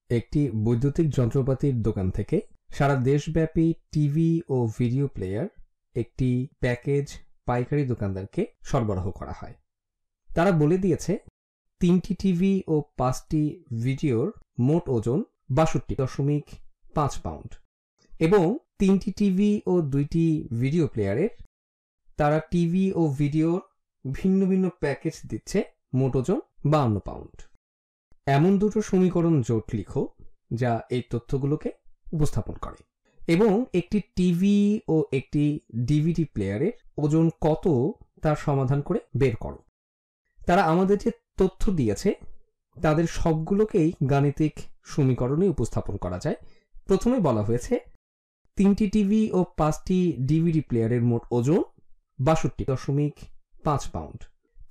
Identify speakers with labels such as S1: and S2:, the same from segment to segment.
S1: একটি বৈদ্যুতিক যন্ত্রপাতির দোকান থেকে সারা দেশব্যাপী টিভি ও ভিডিও প্লেয়ার একটি প্যাকেজ পাইকারি দোকানদারকে সরবরাহ করা হয়। তারা বলে দিয়েছে 3টি টিভি ও 5টি ভিডিওর মোট ওজন ৬২.৫ পাউন্ড এবং 3টি টিভি ও 2টি ভিডিও প্লেয়ারের তারা টিভি ও ভিডিওর ভিন্ন ভিন্ন প্যাকেজ দিচ্ছে মোট ওজন 52 পাউন্ড। এমন দুটো সমীকরণ জোট লিখো যা এই তথ্যগুলোকে উপস্থাপন করে এবং একটি টিভি ও একটি ডিভিডি প্লেয়ারের ওজন কত তার সমাধান করে বের করো। তারা আমাদের যে তথ্য দিয়েছে তাদের সবগুলোকেই গাণিতিক সমীকরণে উপস্থাপন করা যায়। প্রথমে বলা হয়েছে 3টি টিভি ও 5টি ডিভিডি প্লেয়ারের মোট ওজন ৬২.৫ পাউন্ড।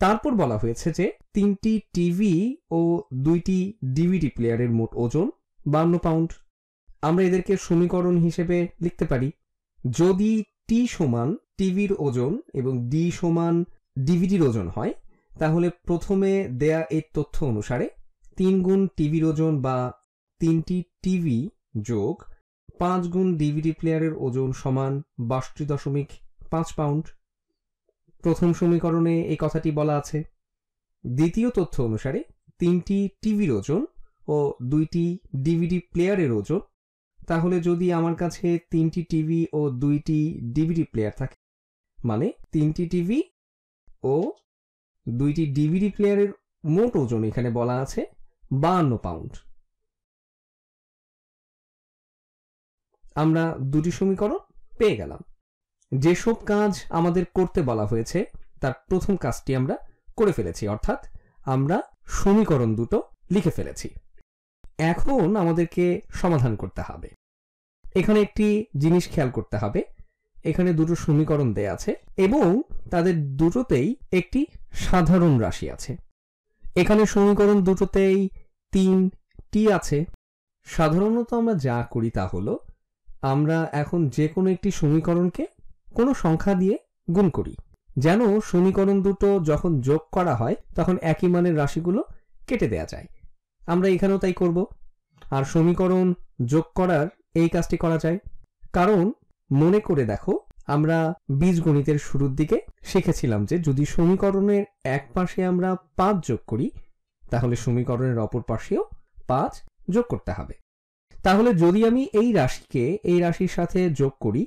S1: তারপর বলা হয়েছে যে 3টি টিভি ও 2টি ডিভিডি প্লেয়ারের মোট ওজন 52 পাউন্ড। আমরা এদেরকে সমীকরণ হিসেবে লিখতে পারি। যদি টি সমান টিভির ওজন এবং ডি সমান ডিভিডির ওজন হয় তাহলে প্রথমে দেয়া এই তথ্য অনুসারে 3 গুণ টিভির ওজন বা 3টি টিভি যোগ 5 গুণ ডিভিডি প্লেয়ারের ওজন সমান ৬২.৫ পাউন্ড। প্রথম সমীকরণে এই কথাটি বলা আছে। দ্বিতীয় তথ্য অনুসারে 3টি টিভির ওজন ও 2টি ডিভিডি প্লেয়ারের ওজন, তাহলে যদি আমার কাছে 3টি টিভি ও 2টি ডিভিডি প্লেয়ার থাকে মানে 3টি টিভি ও 2টি ডিভিডি প্লেয়ারের মোট ওজন এখানে বলা আছে 52 পাউন্ড। আমরা দুটি সমীকরণ পেয়ে গেলাম। যেসব কাজ আমাদের করতে বলা হয়েছে তার প্রথম কাজটি আমরা করে ফেলেছি, অর্থাৎ আমরা সমীকরণ দুটো লিখে ফেলেছি। এখন আমাদেরকে সমাধান করতে হবে। এখানে একটি জিনিস খেয়াল করতে হবে, এখানে দুটো সমীকরণ দেয়া আছে এবং তাদের দুটোতেই একটি সাধারণ রাশি আছে। এখানে সমীকরণ দুটোতেই 3টি আছে। সাধারণত আমরা যা করি তা হলো আমরা এখন যে কোনো একটি সমীকরণকে কোনো সংখ্যা দিয়ে গুণ করি, যেন সমীকরণ দুটো যখন যোগ করা হয় তখন একই মানের রাশিগুলো কেটে দেয়া যায়। আমরা এখানেও তাই করব। আর সমীকরণ যোগ করার এই কাজটি করা যায় কারণ মনে করে দেখো, আমরা বীজগণিতের শুরুর দিকে শিখেছিলাম যে যদি সমীকরণের এক পাশে আমরা 5 যোগ করি তাহলে সমীকরণের অপর পাশেও 5 যোগ করতে হবে। তাহলে যদি আমি এই রাশিকে এই রাশির সাথে যোগ করি,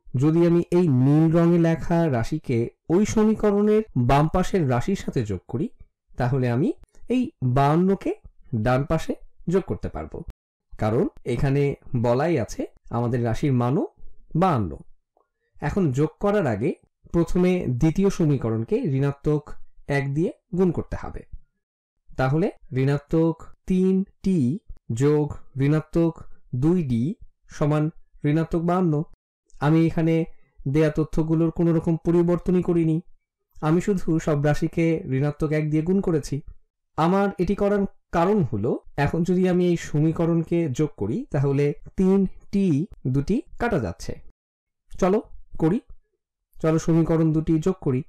S1: যদি আমি এই নীল রঙে লেখা রাশিকে ওই সমীকরণের বাম পাশের রাশির সাথে যোগ করি, তাহলে আমি এই 52কে ডান পাশে যোগ করতে পারবো। কারণ এখানে বলাই আছে আমাদের রাশির মানও 52। এখন যোগ করার আগে প্রথমে দ্বিতীয় সমীকরণকে ঋণাত্মক 1 দিয়ে গুণ করতে হবে। তাহলে ঋণাত্মক 3t যোগ ঋণাত্মক 2d সমান ঋণাত্মক 52। আমি এখানে দেয়া তথ্যগুলোর কোনো রকম পরিবর্তনই করিনি, আমি শুধু সব রাশিকে ঋণাত্মক 1 দিয়ে গুণ করেছি। আমার এটি করার কারণ হলো এখন যদি আমি এই সমীকরণকে যোগ করি তাহলে 3t দুটি কাটা যাচ্ছে। চলো করি, চলো সমীকরণ দুটি যোগ করি।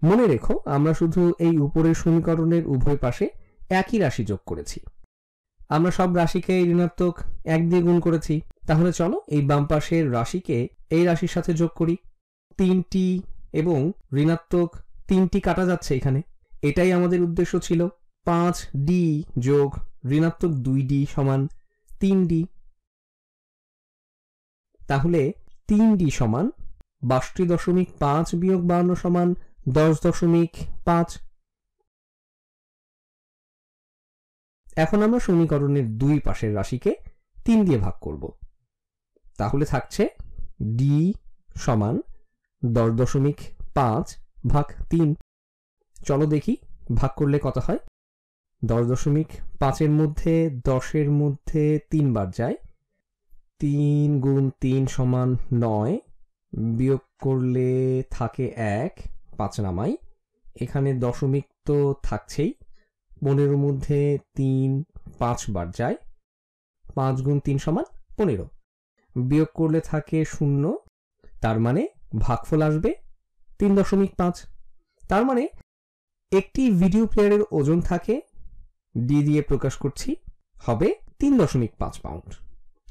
S1: মনে রেখো আমরা শুধু এই উপরের সমীকরণের উভয় পাশে একই রাশি যোগ করেছি। আমরা সব রাশিকে ঋণাত্মক 1 দিয়ে গুণ করেছি। তাহলে চলো এই বাম পাশের রাশিকে এই রাশির সাথে যোগ করি। 3t এবং ঋণাত্মক 3টি কাটা যাচ্ছে এখানে, এটাই আমাদের উদ্দেশ্য ছিল। 5d যোগ ঋণাত্মক 2d সমান 3d। তাহলে 3d সমান ৬২.৫ বিয়োগ 52 সমান 10.৫। এখন আমরা সমীকরণের দুই পাশের রাশিকে 3 দিয়ে ভাগ করব। তাহলে থাকছে d সমান 10.৫ ভাগ 3। চলো দেখি ভাগ করলে কত হয়। 10.৫ মধ্যে 10 মধ্যে 3 বার যায়, 3 গুণ 3 সমান 9, বিয়োগ করলে থাকে 1, 5 নামাই, এখানে দশমিক তো থাকছেই। 15 মধ্যে 3 5 বার যায়, 5 গুণ 3 সমান 15, বিয়োগ করলে থাকে 0, তার মানে ভাগফল আসবে 3.5। তার মানে একটি ভিডিও প্লেয়ারের ওজন থাকে, ডি দিয়ে প্রকাশ করছি, হবে 3.5 পাউন্ড।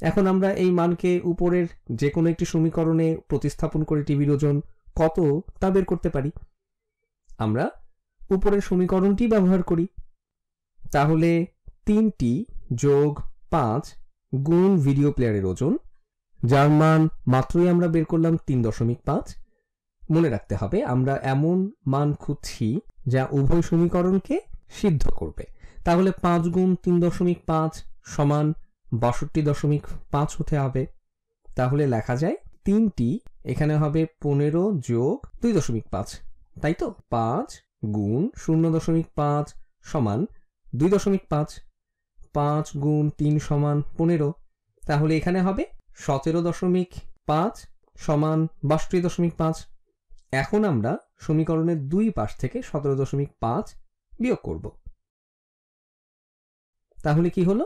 S1: এখন আমরা এই মানকে উপরের যে কোনো একটি সমীকরণে প্রতিস্থাপন করে টিভির ওজন কত তা বের করতে পারি। আমরা উপরের সমীকরণটি ব্যবহার করি। তাহলে 3t যোগ 5 গুণ ভিডিও প্লেয়ারের ওজন, যার মান মাত্রই আমরা বের করলাম 3.5। মনে রাখতে হবে আমরা এমন মান খুঁজছি যা উভয় সমীকরণকে সিদ্ধ করবে। তাহলে 5 গুণ 3.5 সমান 62.5 হতে হবে। তাহলে লেখা যায় 3t এখানে হবে 15 যোগ 2.5, তাই তো? 5 গুণ 0.5 সমান 2.5, 5 গুণ 3 সমান 15, তাহলে এখানে হবে 17.5 সমান 62.5। এখন আমরা সমীকরণের দুই পাশ থেকে 17.5 বিয়োগ করব। তাহলে কি হলো?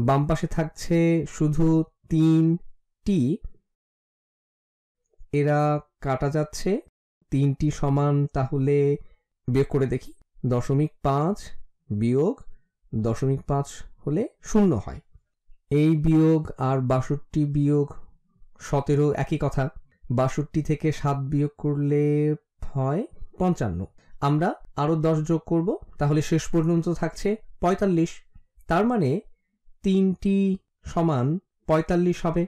S1: বাম পাশে থাকছে শুধু 3t, এরা কাটা যাচ্ছে, 3t সমান তাহলে বিয়োগ করে দেখি, 0.5 বিয়োগ 0.5 হলে 0 হয়। এই বিয়োগ আর 62 বিয়োগ 17 একই কথা। 62 থেকে 7 বিয়োগ করলে হয় 55। আমরা আরো 10 যোগ করব, তাহলে শেষ পর্যন্ত থাকছে 45। তার মানে 3t সমান 45 হবে।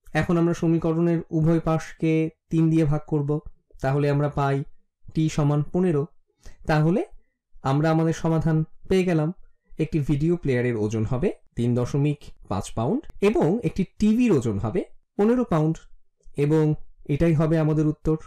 S1: এখন আমরা সমীকরণের উভয় পাশকে 3 দিয়ে ভাগ করব, তাহলে আমরা পাই t সমান 15। তাহলে আমরা আমাদের সমাধান পেয়ে গেলাম। একটি ভিডিও প্লেয়ারের ওজন হবে 3.5 পাউন্ড এবং একটি টিভির ওজন হবে 15 পাউন্ড, এবং এটাই হবে আমাদের উত্তর।